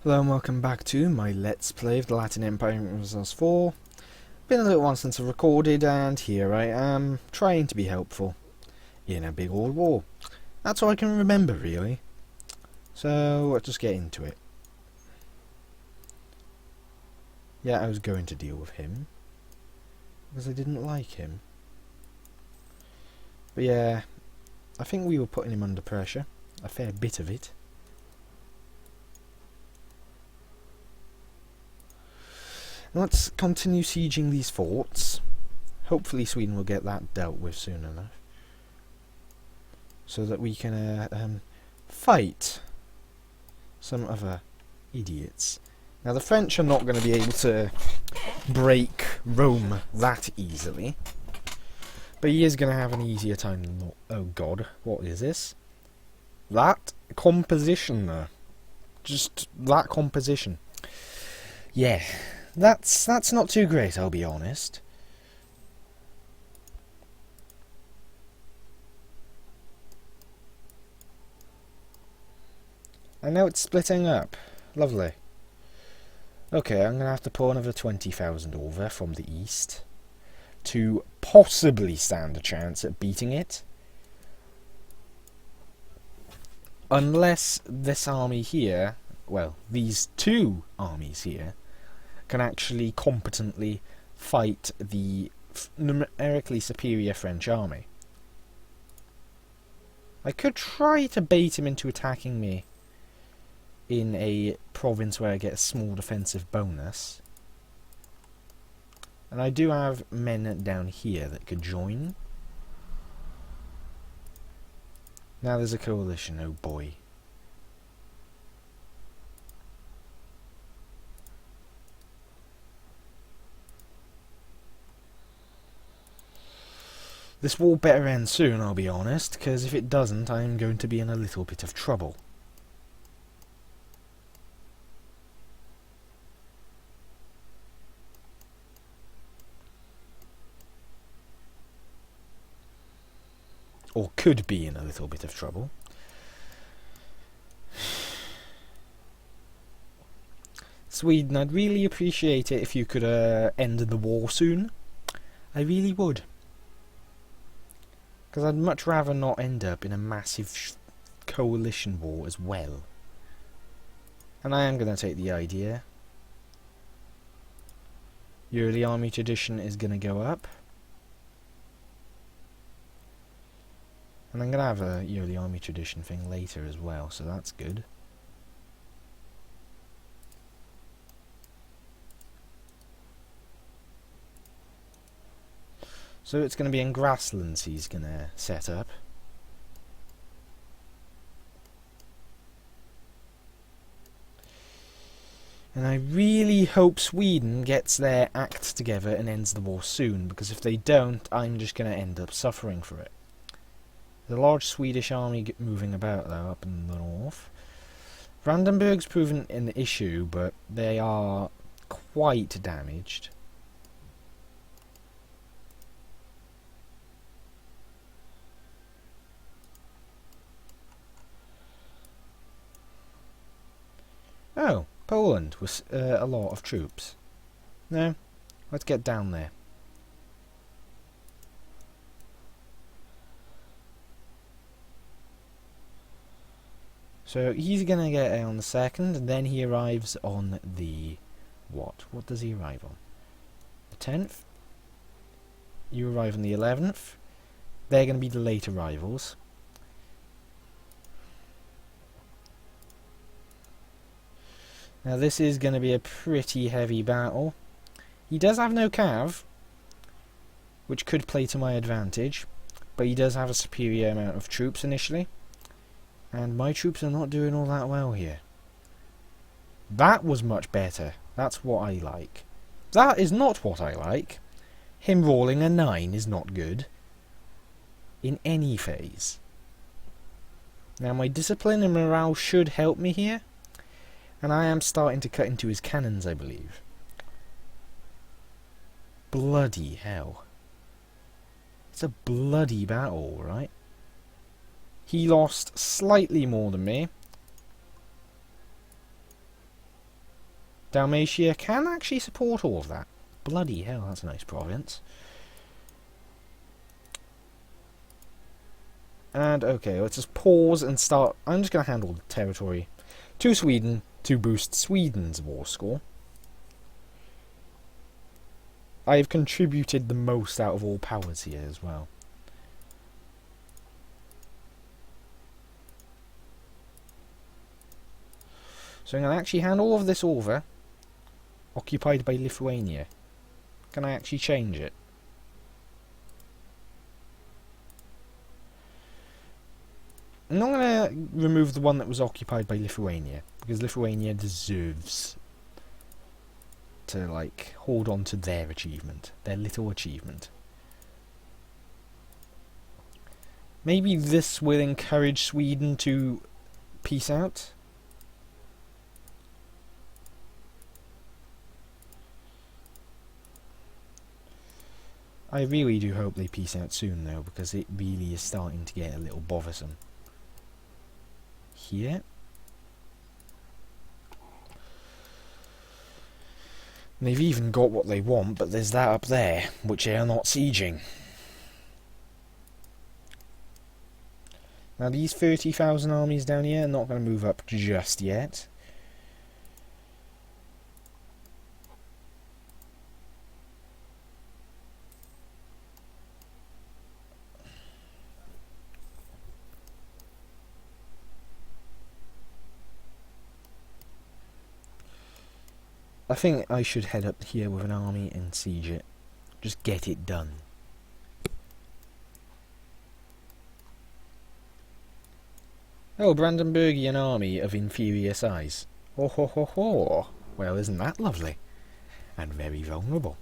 Hello and welcome back to my Let's Play of the Latin Empire Renaissance 4. Been a little while since I've recorded, and here I am, trying to be helpful in a big old war. That's all I can remember, really. So, let's just get into it. Yeah, I was going to deal with him, because I didn't like him. But yeah, I think we were putting him under pressure, a fair bit of it. Let's continue sieging these forts. Hopefully Sweden will get that dealt with soon enough, so that we can fight some other idiots. Now the French are not going to be able to break Rome that easily, but he is going to have an easier time than not. Oh god, what is this? That composition there. Just that composition. Yeah. That's not too great, I'll be honest. I know it's splitting up. Lovely. Okay, I'm going to have to pull another 20,000 over from the east to possibly stand a chance at beating it. Unless this army here, well, these two armies here, can actually competently fight the numerically superior French army. I could try to bait him into attacking me in a province where I get a small defensive bonus. And I do have men down here that could join. Now there's a coalition, oh boy. This war better end soon, I'll be honest, because if it doesn't, I'm going to be in a little bit of trouble. Or could be in a little bit of trouble. Sweden, I'd really appreciate it if you could end the war soon. I really would. Because I'd much rather not end up in a massive coalition war as well. And I am going to take the idea. Yearly army tradition is going to go up. And I'm going to have a yearly army tradition thing later as well, so that's good. So it's going to be in grasslands he's going to set up. And I really hope Sweden gets their act together and ends the war soon, because if they don't, I'm just going to end up suffering for it. There's a large Swedish army moving about though up in the north. Brandenburg's proven an issue, but they are quite damaged. Oh, Poland with a lot of troops. No, let's get down there. So he's going to get on the 2nd, and then he arrives on the... What? What does he arrive on? The 10th? You arrive on the 11th. They're going to be the late arrivals. Now this is going to be a pretty heavy battle. He does have no cav, which could play to my advantage, but he does have a superior amount of troops initially. And my troops are not doing all that well here. That was much better. That's what I like. That is not what I like. Him rolling a 9 is not good. In any phase. Now my discipline and morale should help me here. And I am starting to cut into his cannons, I believe. Bloody hell. It's a bloody battle, right? He lost slightly more than me. Dalmatia can actually support all of that. Bloody hell, that's a nice province. And okay, let's just pause and start. I'm just going to handle the territory to Sweden to boost Sweden's war score. I have contributed the most out of all powers here as well. So I'm going to actually hand all of this over. Occupied by Lithuania. Can I actually change it? I'm not going to remove the one that was occupied by Lithuania, because Lithuania deserves to, like, hold on to their achievement, their little achievement. Maybe this will encourage Sweden to peace out. I really do hope they peace out soon, though, because it really is starting to get a little bothersome. Here. And they've even got what they want, but there's that up there, which they are not sieging. Now these 30,000 armies down here are not going to move up just yet. I think I should head up here with an army and siege it. Just get it done. Oh, Brandenburgian army of inferior size. Ho ho ho ho. Well, isn't that lovely? And very vulnerable.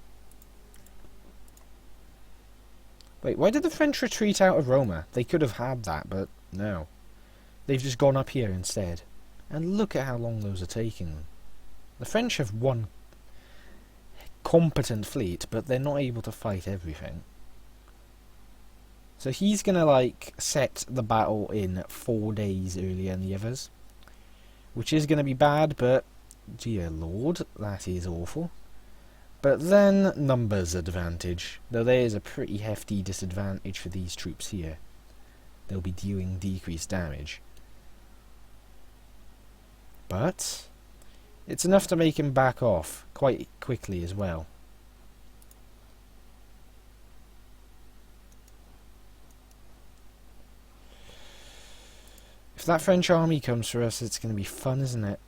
Wait, why did the French retreat out of Roma? They could have had that, but no. They've just gone up here instead. And look at how long those are taking them. The French have one competent fleet, but they're not able to fight everything. So he's going to, like, set the battle in 4 days earlier than the others. Which is going to be bad, but, dear lord, that is awful. But then, numbers advantage. Though there is a pretty hefty disadvantage for these troops here. They'll be dealing decreased damage. But it's enough to make him back off quite quickly as well. If that French army comes for us, it's going to be fun, isn't it?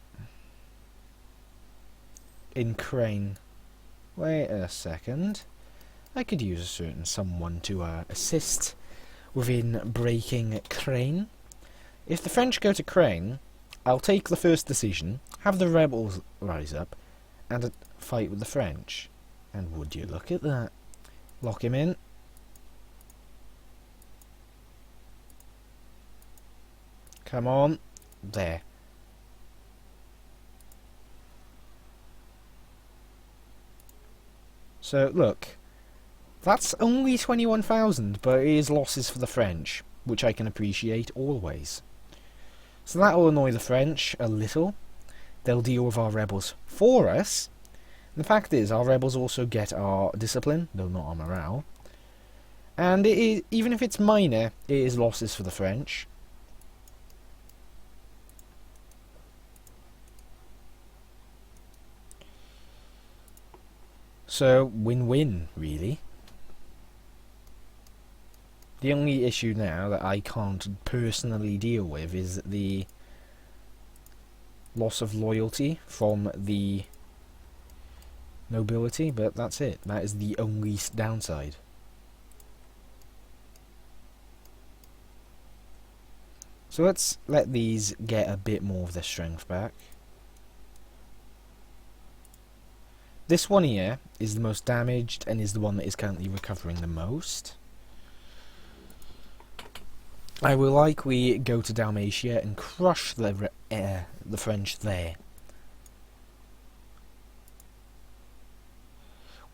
In Crane. Wait a second. I could use a certain someone to assist within breaking Crane. If the French go to Crane, I'll take the first decision, have the rebels rise up, and fight with the French. And would you look at that? Lock him in. Come on. There. So, look. That's only 21,000, but it is losses for the French, which I can appreciate always. So that will annoy the French a little. They'll deal with our rebels for us. And the fact is, our rebels also get our discipline, though not our morale. And it is, even if it's minor, it is losses for the French. So, win-win, really. The only issue now that I can't personally deal with is the loss of loyalty from the nobility, but that's it. That is the only downside. So let's let these get a bit more of their strength back. This one here is the most damaged and is the one that is currently recovering the most. I will likely go to Dalmatia and crush the French there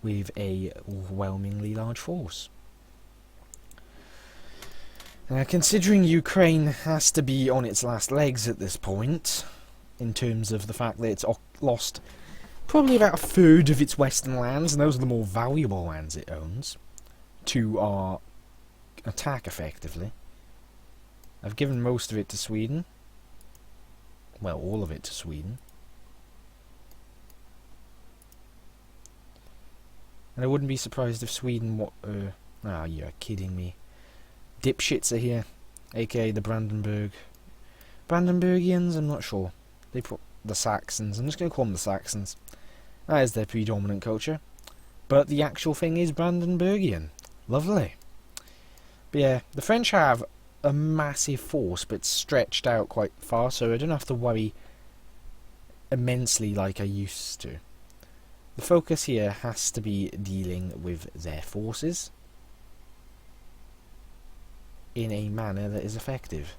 with a overwhelmingly large force. Considering Ukraine has to be on its last legs at this point, in terms of the fact that it's lost probably about a third of its western lands, and those are the more valuable lands it owns, to our attack effectively. I've given most of it to Sweden. Well, all of it to Sweden. And I wouldn't be surprised if Sweden... you're kidding me. Dipshits are here, aka the Brandenburgians, I'm not sure. They put the Saxons, I'm just going to call them the Saxons. That is their predominant culture. But the actual thing is Brandenburgian. Lovely. But yeah, the French have a massive force, but stretched out quite far, so I don't have to worry immensely like I used to. The focus here has to be dealing with their forces in a manner that is effective.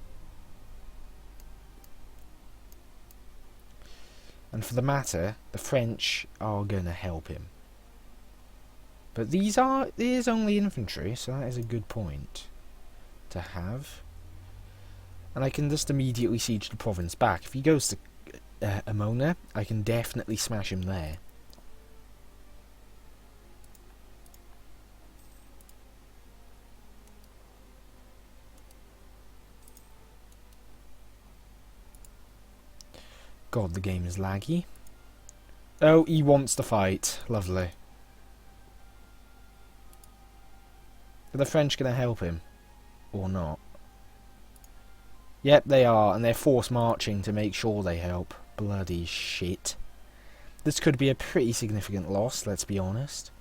And for the matter, the French are going to help him. But it is only infantry, so that is a good point to have. And I can just immediately siege the province back. If he goes to Amona, I can definitely smash him there. God, the game is laggy. Oh, he wants to fight. Lovely. Are the French going to help him? Or not? Yep, they are, and they're force marching to make sure they help. Bloody shit. This could be a pretty significant loss, let's be honest.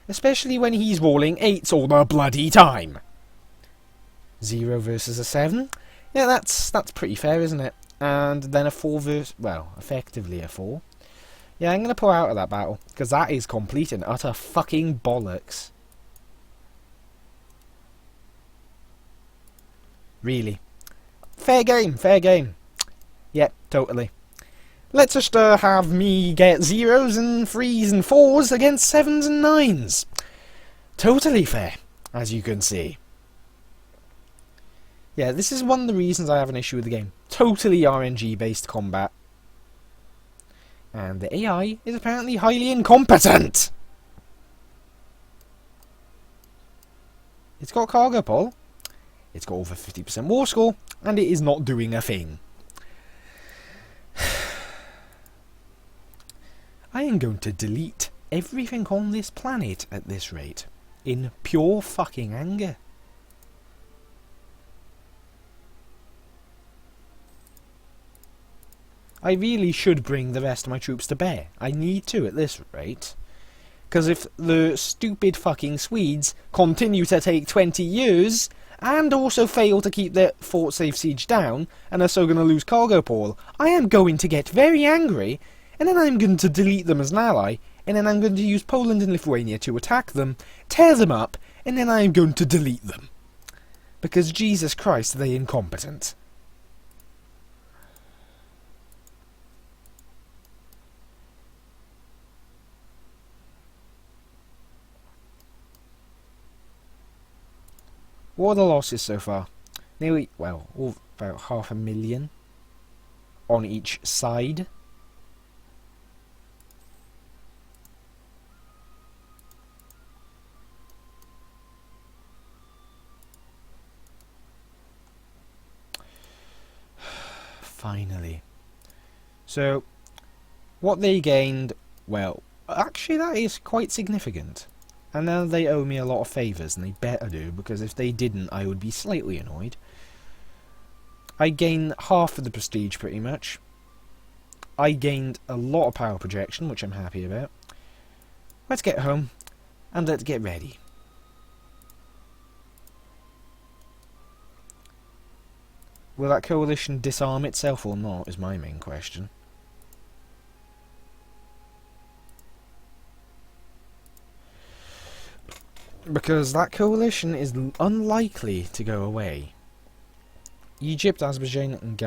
Especially when he's rolling 8s all the bloody time. 0 versus a 7? Yeah, that's pretty fair, isn't it? And then a 4 versus... well, effectively a 4. Yeah, I'm going to pull out of that battle, because that is complete and utter fucking bollocks. Really. Fair game, fair game. Yep, totally. Let's just have me get 0s and 3s and 4s against 7s and 9s. Totally fair, as you can see. Yeah, this is one of the reasons I have an issue with the game. Totally RNG-based combat. And the AI is apparently highly incompetent! It's got cargo pull. It's got over 50% war score. And it is not doing a thing. I am going to delete everything on this planet at this rate. In pure fucking anger. I really should bring the rest of my troops to bear. I need to at this rate. Because if the stupid fucking Swedes continue to take 20 years, and also fail to keep their Fort Safe Siege down, and are so going to lose cargo pull, I am going to get very angry, and then I'm going to delete them as an ally, and then I'm going to use Poland and Lithuania to attack them, tear them up, and then I'm going to delete them. Because Jesus Christ, they're incompetent. What are the losses so far? Nearly, well, about 500,000 on each side. Finally. So, what they gained, well, actually that is quite significant. And now they owe me a lot of favours, and they better do, because if they didn't, I would be slightly annoyed. I gained half of the prestige, pretty much. I gained a lot of power projection, which I'm happy about. Let's get home, and let's get ready. Will that coalition disarm itself or not, is my main question. Because that coalition is unlikely to go away. Egypt, Azerbaijan and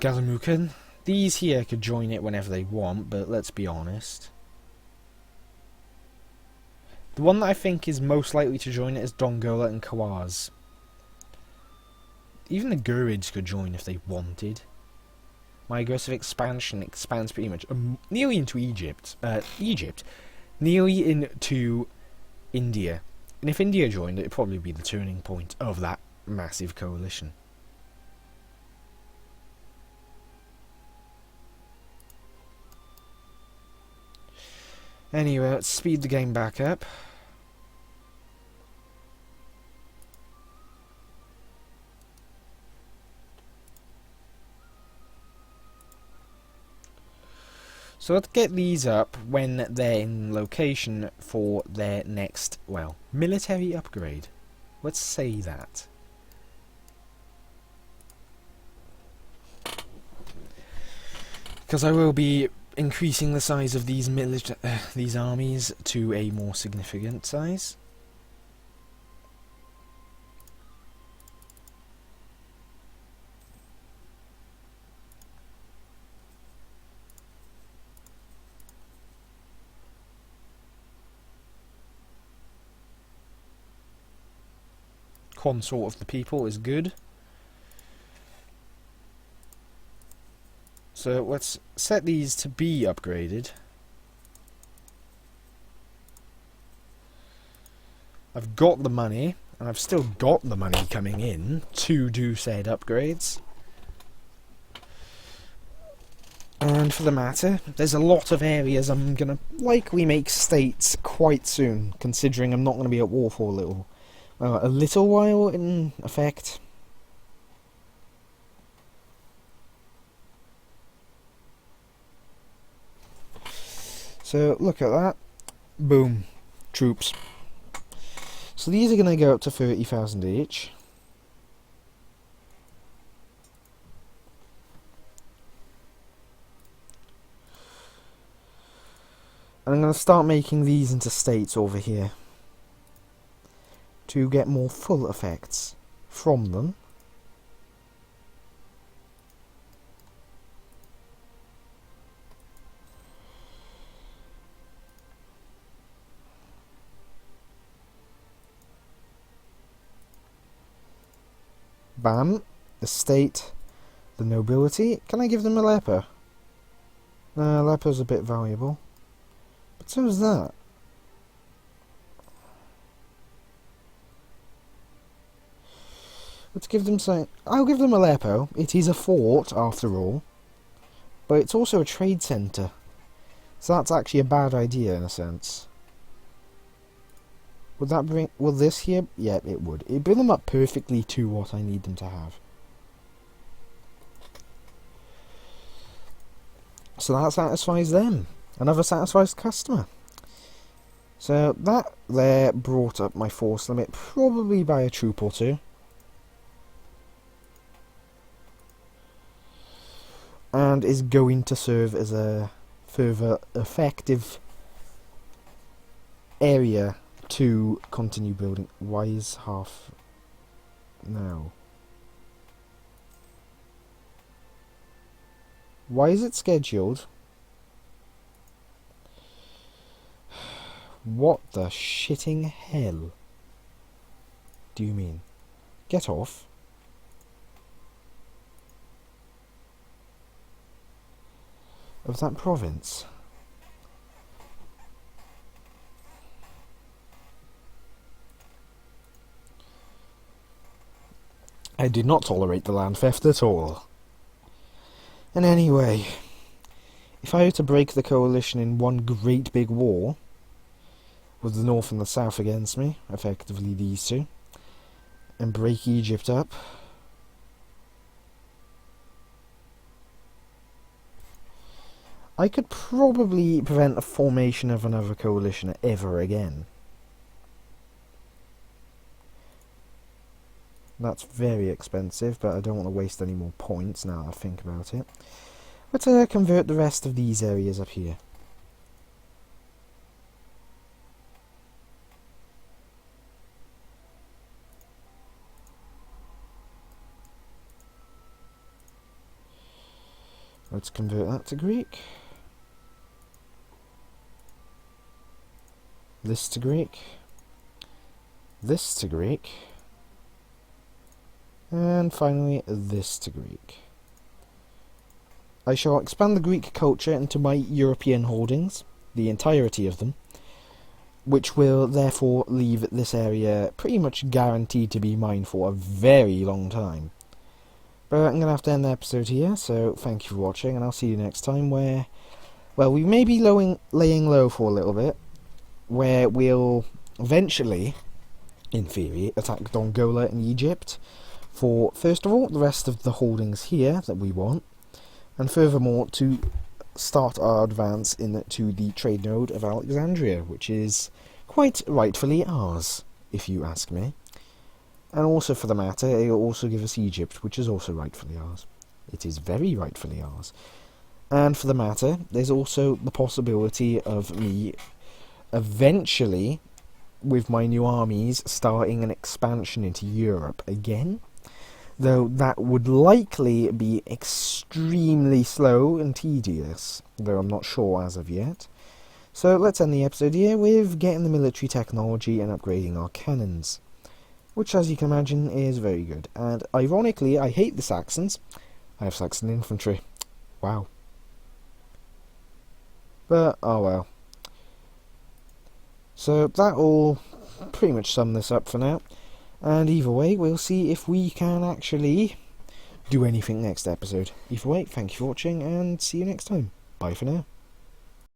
Gazamukan. These here could join it whenever they want, but let's be honest. The one that I think is most likely to join it is Dongola and Kawaz. Even the Gurids could join if they wanted. my aggressive expansion expands pretty much nearly into nearly into India. And if India joined, it'd probably be the turning point of that massive coalition. Anyway, let's speed the game back up. So let's get these up when they're in location for their next, well, military upgrade. Let's say that. Because I will be increasing the size of these armies to a more significant size. Consort of the people is good. So let's set these to be upgraded. I've got the money, and I've still got the money coming in to do said upgrades. And for the matter, there's a lot of areas I'm going to likely make states quite soon, considering I'm not going to be at war for a little while in effect. So look at that. Boom. Troops. So these are going to go up to 30,000 each. And I'm going to start making these into states over here to get more full effects from them. Bam. The state. The nobility. Can I give them a leper? Leper's a bit valuable. But so is that. Let's give them something. I'll give them Aleppo. It is a fort, after all. But it's also a trade centre. So that's actually a bad idea, in a sense. Would that bring... Will this here... Yeah, it would. It'd bring them up perfectly to what I need them to have. So that satisfies them. Another satisfies the customer. So that there brought up my force limit probably by a troop or two. And is going to serve as a further effective area to continue building. Why is half now? Why is it scheduled? What the shitting hell do you mean? Get off. Of that province. I did not tolerate the land theft at all. And anyway, if I were to break the coalition in one great big war, with the north and the south against me, effectively these two, and break Egypt up, I could probably prevent the formation of another coalition ever again. That's very expensive, but I don't want to waste any more points now I think about it. Let's convert the rest of these areas up here. Let's convert that to Greek. This to Greek. This to Greek. And finally, this to Greek. I shall expand the Greek culture into my European holdings, the entirety of them, which will therefore leave this area pretty much guaranteed to be mine for a very long time. But I'm going to have to end the episode here, so thank you for watching, and I'll see you next time where, well, we may be laying low for a little bit, where we'll eventually, in theory, attack Dongola in Egypt for, first of all, the rest of the holdings here that we want, and furthermore, to start our advance into the trade node of Alexandria, which is quite rightfully ours, if you ask me. And also, for the matter, it'll also give us Egypt, which is also rightfully ours. It is very rightfully ours. And for the matter, there's also the possibility of me eventually, with my new armies, starting an expansion into Europe again, though that would likely be extremely slow and tedious, though I'm not sure as of yet. So let's end the episode here with getting the military technology and upgrading our cannons, which, as you can imagine, is very good. And ironically, I hate the Saxons. I have Saxon infantry. Wow. But, oh well. So that'll pretty much sum this up for now. And either way, we'll see if we can actually do anything next episode. Either way, thank you for watching, and see you next time. Bye for now.